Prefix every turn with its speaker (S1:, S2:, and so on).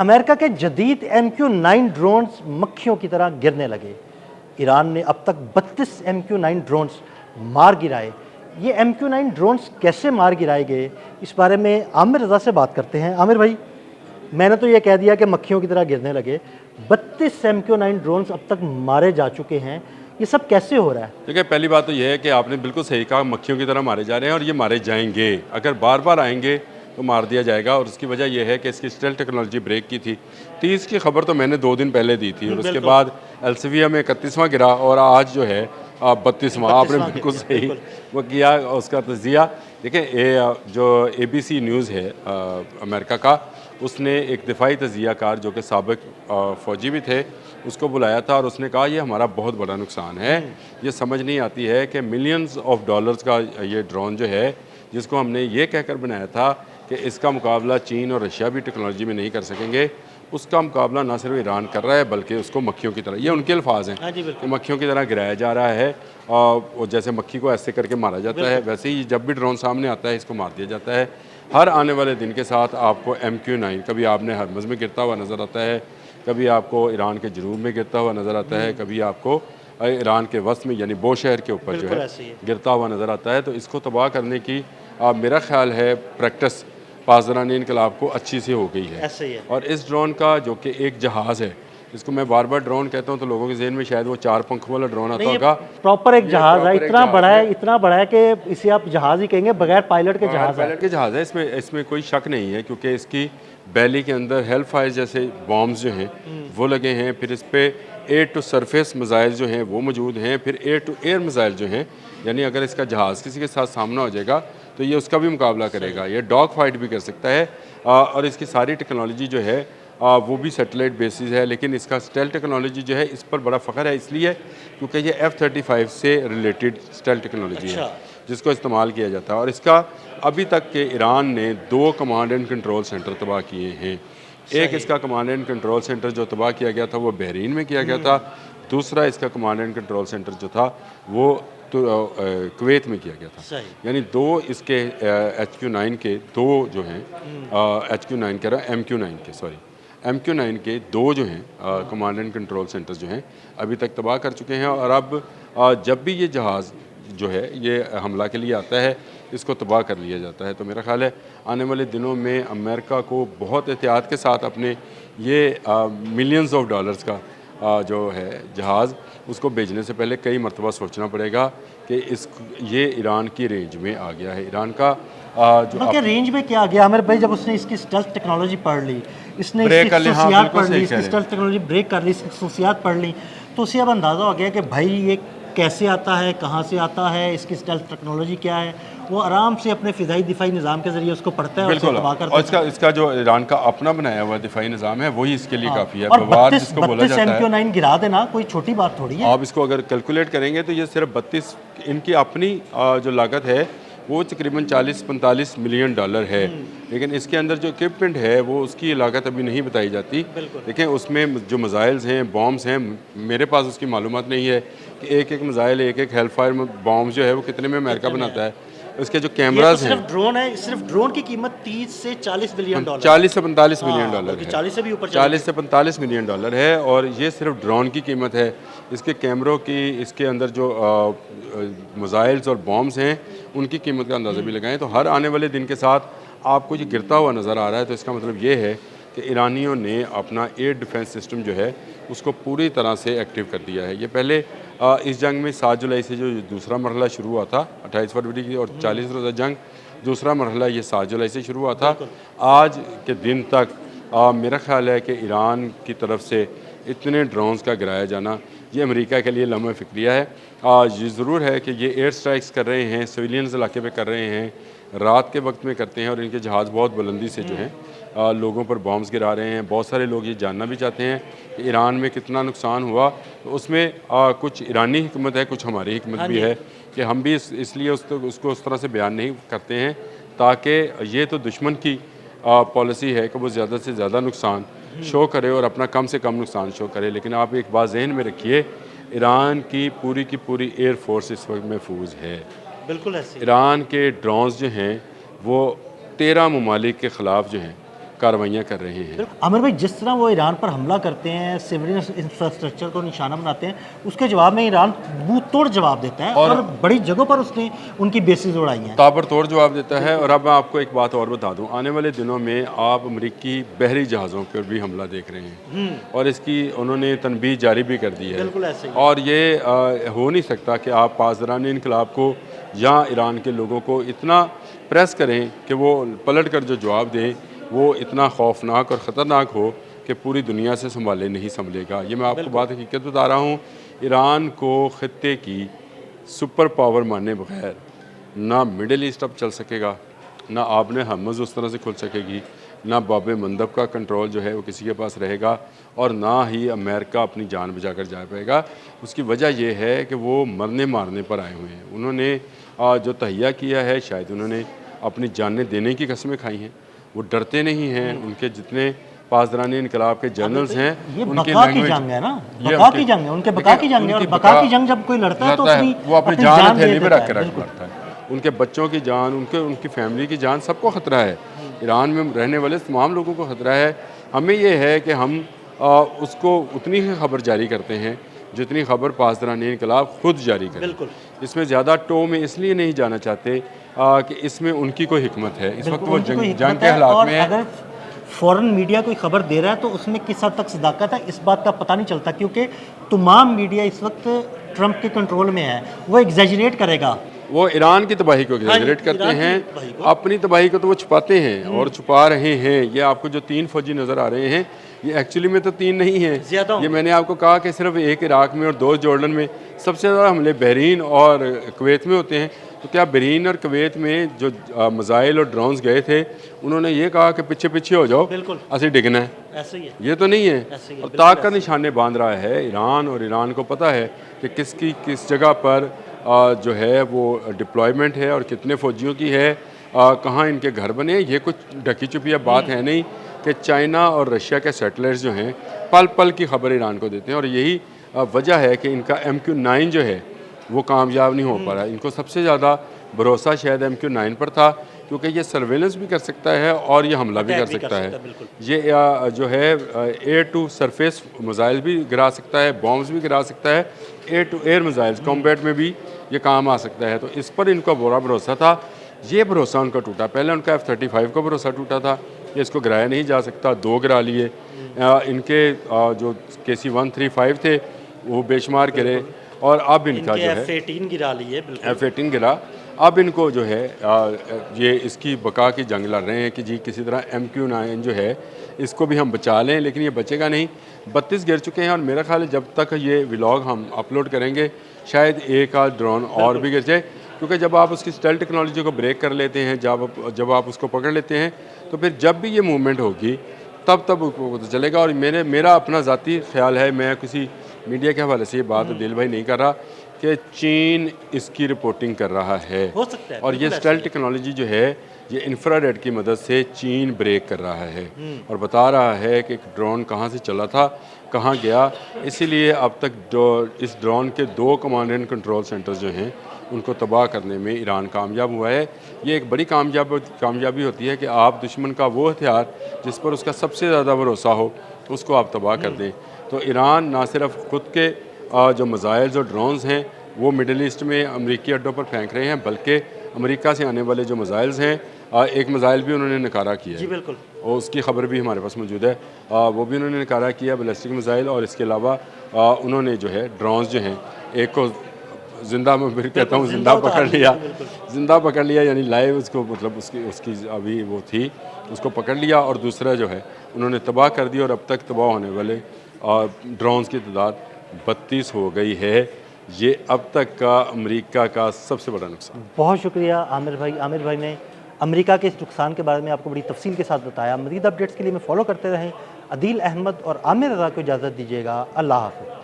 S1: America के जदीद MQ-9 drones मक्खियों की तरह गिरने लगे। ईरान ने अब तक 32 MQ-9 ड्रोन्स मार गिराए। ये MQ-9 ड्रोन्स कैसे मार गिराए गए, इस बारे में आमिर रज़ा से बात करते हैं। आमिर भाई, मैंने तो ये कह दिया कि मक्खियों की तरह गिरने लगे, 32 MQ-9 ड्रोन्स अब तक मारे जा चुके हैं, ये सब कैसे हो रहा है?
S2: देखिए, पहली बात तो ये है कि आपने बिल्कुल सही कहा, मक्खियों की तरह मारे जा रहे हैं और ये मारे जाएंगे। अगर बार बार आएंगे तो मार दिया जाएगा। और उसकी वजह यह है कि इसकी स्टेल्थ टेक्नोलॉजी ब्रेक की थी। 30 की खबर तो मैंने 2 दिन पहले दी थी और उसके बाद एल्सेविया में 31वां गिरा और आज जो है 32वां। आपने बिल्कुल सही वो किया उसका तजिया। देखिए, ये जो ABC न्यूज़ है अमेरिका का, उसने एक दिफाई तजियाकार जो कि साबिक फ़ौजी भी थे, उसको बुलाया था और उसने कहा ये हमारा बहुत बड़ा नुकसान है। ये समझ नहीं आती है कि मिलियंस ऑफ डॉलर्स का ये ड्रोन जो है, जिसको हमने ये कहकर बनाया था कि इसका मुकाबला चीन और रशिया भी टेक्नोलॉजी में नहीं कर सकेंगे, उसका मुकाबला ना सिर्फ ईरान कर रहा है बल्कि उसको मक्खियों की तरह, ये उनके अल्फाज हैं कि मक्खियों की तरह गिराया जा रहा है। और जैसे मक्खी को ऐसे करके मारा जाता है, वैसे ही जब भी ड्रोन सामने आता है इसको मार दिया जाता है। हर आने वाले दिन के साथ आपको MQ-9 कभी आपने हरमज़ में गिरता हुआ नज़र आता है, कभी आपको ईरान के जनूब में गिरता हुआ नज़र आता है, कभी आपको ईरान के वस्त में यानी बो शहर के ऊपर जो है गिरता हुआ नज़र आता है। तो इसको तबाह करने की मेरा ख्याल है प्रैक्टिस पासदरानी इनकलाब को अच्छी सी हो गई है। और इस ड्रोन का जो कि एक जहाज़ है, इसको मैं बार बार ड्रोन कहता हूँ तो लोगों के जहन में शायद वो 4 पंखों वाला ड्रोन आता होगा।
S1: प्रॉपर एक जहाज़ है, इतना बड़ा है कि इसे आप जहाज़ ही कहेंगे, बगैर पायलट के जहाज़ है।
S2: पायलट के जहाज़ है, इसमें कोई शक नहीं है क्योंकि इसकी बैली के अंदर हेल फायर जैसे बॉम्ब्स जो हैं वो लगे हैं। फिर इस पर एयर टू सरफेस मिज़ाइल जो हैं वो मौजूद हैं। फिर एयर टू एयर मिज़ाइल जो हैं, यानी अगर इसका जहाज़ किसी के साथ सामना हो जाएगा तो ये उसका भी मुकाबला करेगा। ये डॉग फाइट भी कर सकता है। और इसकी सारी टेक्नोलॉजी जो है वो भी सैटेलाइट बेसिस है, लेकिन इसका स्टेल्थ टेक्नोलॉजी जो है इस पर बड़ा फ़ख्र है इसलिए क्योंकि ये F-35 से रिलेटेड स्टेल्थ टेक्नोलॉजी है जिसको इस्तेमाल किया जाता है। और इसका अभी तक के ईरान ने 2 कमांड एंड कंट्रोल सेंटर तबाह किए हैं। एक इसका कमांड एंड कंट्रोल सेंटर जो तबाह किया गया था वो बहरीन में किया गया था। दूसरा इसका कमांड एंड कंट्रोल सेंटर जो था वो तो कुवैत में किया गया था। यानी 2 इसके HQ-9 के 2 जो हैं HQ-9 कह रहा MQ-9 के सॉरी MQ-9 के 2 जो हैं कमांड एंड कंट्रोल सेंटर जो हैं अभी तक तबाह कर चुके हैं। और अब जब भी ये जहाज़ जो है ये हमला के लिए आता है इसको तबाह कर लिया जाता है। तो मेरा ख्याल है आने वाले दिनों में अमेरिका को बहुत एहतियात के साथ अपने ये मिलियंस ऑफ डॉलर्स का जो है जहाज़ उसको भेजने से पहले कई मरतबा सोचना पड़ेगा कि ये ईरान की रेंज में आ गया है। ईरान का
S1: जो रेंज में क्या आ गया आमिर भाई, जब उसने इसकी स्टेल्थ टेक्नोलॉजी पढ़ ली, इसने
S2: ब्रेक कर ली, हाँ,
S1: पढ़ ली, इसकी स्टेल्थ टेक्नोलॉजी ब्रेक कर ली, इसकी खसूसियात पढ़ ली, तो उसे अब अंदाज़ा हो गया कि भाई ये कैसे आता है, कहाँ से आता है, इसकी स्टेल्थ टेक्नोलॉजी क्या है। वो आराम से अपने फ़िज़ाई दिफाई निज़ाम के ज़रिए उसको पढ़ता है
S2: बिल्कुल। और इसका जो ईरान का अपना बनाया हुआ दिफाई निज़ाम है वही इसके लिए काफ़ी है। बवार जिसको बोला जाता है,
S1: MQ-9 गिरा देना कोई छोटी बात थोड़ी है।
S2: आप इसको अगर कैलकुलेट करेंगे तो ये सिर्फ 32 इनकी अपनी जो लागत है वो तकरीबन 40-45 मिलियन डॉलर है। लेकिन इसके अंदर जो इक्विपमेंट है वो उसकी लागत अभी नहीं बताई जाती। देखिए, उसमें जो मिज़ाइल्स हैं, बॉम्ब्स हैं, मेरे पास उसकी मालूमात नहीं है कि एक एक मिज़ाइल, एक एक हेलफायर बॉम्ब जो है वो कितने में अमेरिका बनाता है। उसके जो कैमराज हैं,
S1: सिर्फ ड्रोन है, सिर्फ ड्रोन की कीमत 30 से 40 बिलियन डॉलर,
S2: 40 से 45 मिलियन डॉलर है,
S1: 40 से भी ऊपर,
S2: 40 से 45 मिलियन डॉलर है। और ये सिर्फ ड्रोन की कीमत है। इसके कैमरों की, इसके अंदर जो मिज़ाइल्स और बॉम्ब्स हैं उनकी कीमत का अंदाज़ा भी लगाएं तो हर आने वाले दिन के साथ आपको ये गिरता हुआ नज़र आ रहा है। तो इसका मतलब ये है कि ईरानियों ने अपना एयर डिफेंस सिस्टम जो है उसको पूरी तरह से एक्टिव कर दिया है। ये पहले इस जंग में 7 जुलाई से जो दूसरा मरहला शुरू हुआ था 28 फरवरी की और 40 रोज़ा जंग, दूसरा मरहला ये 7 जुलाई से शुरू हुआ था। आज के दिन तक मेरा ख्याल है कि ईरान की तरफ से इतने ड्रोन्स का गिराया जाना ये अमेरिका के लिए लम्हा फ़िक्रिया है। ये ज़रूर है कि ये एयर स्ट्राइक्स कर रहे हैं, सिविलियंस इलाके पे कर रहे हैं, रात के वक्त में करते हैं और इनके जहाज़ बहुत बुलंदी से जो हैं लोगों पर बॉम्ब्स गिरा रहे हैं। बहुत सारे लोग ये जानना भी चाहते हैं कि ईरान में कितना नुकसान हुआ। तो उसमें कुछ ईरानी हिकमत है, कुछ हमारी हिकमत भी है कि हम भी इसलिए उसको उस तरह से बयान नहीं करते हैं ताकि ये तो दुश्मन की पॉलिसी है कि वो ज़्यादा से ज़्यादा नुकसान शो करे और अपना कम से कम नुकसान शो करे। लेकिन आप एक बात जहन में रखिए, ईरान की पूरी एयर फोर्स इस वक्त महफूज है।
S1: बिल्कुल ऐसे
S2: ईरान के ड्रोन्स जो हैं वो 13 ममालिक के ख़िलाफ़ जो हैं कार्रवाइयाँ कर रहे हैं।
S1: आमिर भाई, जिस तरह वो ईरान पर हमला करते हैं, सिविलियन इंफ्रास्ट्रक्चर को निशाना बनाते हैं, उसके जवाब में ईरान मुंह तोड़ जवाब देता है और बड़ी जगहों पर उसने उनकी बेसिस उड़ाई हैं।
S2: ताबड़तोड़ जवाब देता है। और अब मैं आपको एक बात और बता दूं, आने वाले दिनों में आप अमरीकी बहरी जहाज़ों पर भी हमला देख रहे हैं और इसकी उन्होंने तनबीह जारी भी कर दी है।
S1: बिल्कुल ऐसे ही।
S2: और ये हो नहीं सकता कि आप पासदारान इनकलाब को या ईरान के लोगों को इतना प्रेस करें कि वो पलट कर जो जवाब दें वो इतना खौफनाक और ख़तरनाक हो कि पूरी दुनिया से नहीं संभलेगा। ये मैं आपको बात हकीकत बता रहा हूँ। ईरान को ख़त्े की सुपर पावर मानने बगैर ना मिडिल ईस्ट अब चल सकेगा, ना आपने हमज़ उस तरह से खुल सकेगी, ना बाब मंदब का कंट्रोल जो है वो किसी के पास रहेगा और ना ही अमेरिका अपनी जान बचा कर जा पाएगा। उसकी वजह यह है कि वो मरने मारने पर आए हुए हैं। उन्होंने जो तहिया किया है, शायद उन्होंने अपनी जानें देने की कस्में खाई हैं। वो डरते नहीं हैं। उनके जितने पासदारान इनकलाब के जर्नल्स हैं,
S1: ये
S2: उनकी
S1: बका की जंग है ना, बका की जंग है, उनके बका की जंग है। और बका की जंग जब कोई लड़ता है तो
S2: वो अपनी जान थैली में रख
S1: कर
S2: कर लड़ता है। उनके बच्चों की जान, उनकी फैमिली की जान, सबको ख़तरा है। ईरान में रहने वाले तमाम लोगों को ख़तरा है। हमें ये है कि हम उसको उतनी ही खबर जारी करते हैं जितनी खबर पासदारान इनकलाब खुद जारी करें। इसमें ज़्यादा टो में इसलिए नहीं जाना चाहते कि इसमें उनकी कोई हिकमत है। इस वक्त वो जंग के हालात में है।
S1: फॉरेन मीडिया कोई खबर दे रहा है तो उसमें किस हद तक सदाकत है, इस बात का पता नहीं चलता, क्योंकि तमाम मीडिया इस वक्त ट्रंप के कंट्रोल में है। वो एग्जैजरेट करेगा,
S2: वो ईरान की तबाही को एग्जैजरेट करते हैं, अपनी तबाही को तो वो छुपाते हैं और छुपा रहे हैं। ये आपको जो 3 फौजी नज़र आ रहे हैं, ये एक्चुअली में तो 3 नहीं हैं। ये मैंने आपको कहा कि सिर्फ 1 इराक में और 2 जॉर्डन में। सबसे ज़्यादा हमले बहरीन और कुवैत में होते हैं। तो क्या बहरीन और कुवैत में जो मिसाइल और ड्रोन्स गए थे, उन्होंने ये कहा कि पीछे पीछे हो जाओ, असि डिगना है? ऐसे ही है। ये तो नहीं है। और ताक का निशाने बांध रहा है ईरान, और ईरान को पता है कि किस जगह पर जो है वो डिप्लॉयमेंट है और कितने फ़ौजियों की है, कहाँ इनके घर बने। ये कुछ ढकी छुपी बात है नहीं कि चाइना और रशिया के सैटेलाइट्स जो हैं पल पल की खबर ईरान को देते हैं। और यही वजह है कि इनका MQ-9 जो है वो कामयाब नहीं हो पा रहा है। इनको सबसे ज़्यादा भरोसा शायद MQ-9 पर था, क्योंकि ये सर्वेलेंस भी कर सकता है और ये हमला भी कर सकता है। ये जो है एयर टू सरफेस मिसाइल भी गिरा सकता है, बॉम्ब्स भी गिरा सकता है, air to air missiles combat में भी ये काम आ सकता है। तो इस पर इनका बुरा भरोसा था, ये भरोसा उनका टूटा। पहले उनका F-35 का भरोसा टूटा था कि इसको गिराया नहीं जा सकता, 2 गिरा लिए। इनके जो KC-135 थे वो बेशुमार गिरे, और अब इनका जो है
S1: F-18 गिरा लिए,
S2: F-18 गिरा। अब इनको जो है ये इसकी बका की जंग लड़ रहे हैं कि जी किसी तरह MQ-9 जो है इसको भी हम बचा लें, लेकिन ये बचेगा नहीं। 32 गिर चुके हैं और मेरा ख्याल है जब तक ये व्लॉग हम अपलोड करेंगे शायद एक आध ड्रोन और भी गिर जाए, क्योंकि जब आप उसकी स्टेल्थ टेक्नोलॉजी को ब्रेक कर लेते हैं, जब आप उसको पकड़ लेते हैं, तो फिर जब भी ये मूवमेंट होगी तब तो चलेगा। और मेरा अपना ज़ाती ख्याल है, मैं किसी मीडिया के हवाले से ये बात दिल भाई नहीं कर रहा, कि चीन इसकी रिपोर्टिंग कर रहा है,
S1: हो सकता है।
S2: और ये स्टेल्थ टेक्नोलॉजी जो है ये इंफ्रारेड की मदद से चीन ब्रेक कर रहा है और बता रहा है कि एक ड्रोन कहाँ से चला था, कहाँ गया। इसीलिए अब तक इस ड्रोन के 2 कमांड एंड कंट्रोल सेंटर्स जो हैं उनको तबाह करने में ईरान कामयाब हुआ है। ये एक बड़ी कामयाबी होती है कि आप दुश्मन का वो हथियार जिस पर उसका सबसे ज़्यादा भरोसा हो उसको आप तबाह कर दें। तो ईरान ना सिर्फ ख़ुद के जो मिसाइल्स और ड्रोन्स हैं वो मिडिल ईस्ट में अमरीकी अड्डों पर फेंक रहे हैं, बल्कि अमेरिका से आने वाले जो मिसाइल्स हैं, एक मिसाइल भी उन्होंने नकारा किया है।
S1: जी बिल्कुल,
S2: और उसकी खबर भी हमारे पास मौजूद है, वो भी उन्होंने नकारा किया, बैलिस्टिक मिसाइल। और इसके अलावा उन्होंने जो है ड्रोन्स जो हैं, एक को जिंदा मैं फिर कहता हूँ जिंदा पकड़ लिया, यानी लाइव उसको, मतलब उसकी अभी वो थी, उसको पकड़ लिया, और दूसरा जो है उन्होंने तबाह कर दिया। और अब तक तबाह होने वाले ड्रोन्स की तादाद 32 हो गई है। ये अब तक का अमेरिका का सबसे बड़ा नुकसान।
S1: बहुत शुक्रिया आमिर भाई ने अमेरिका के इस नुकसान के बारे में आपको बड़ी तफसील के साथ बताया। मज़ीद अपडेट्स के लिए मैं फॉलो करते रहें। अदील अहमद और आमिर रज़ा को इजाज़त दीजिएगा। अल्लाह हाफ़िज़।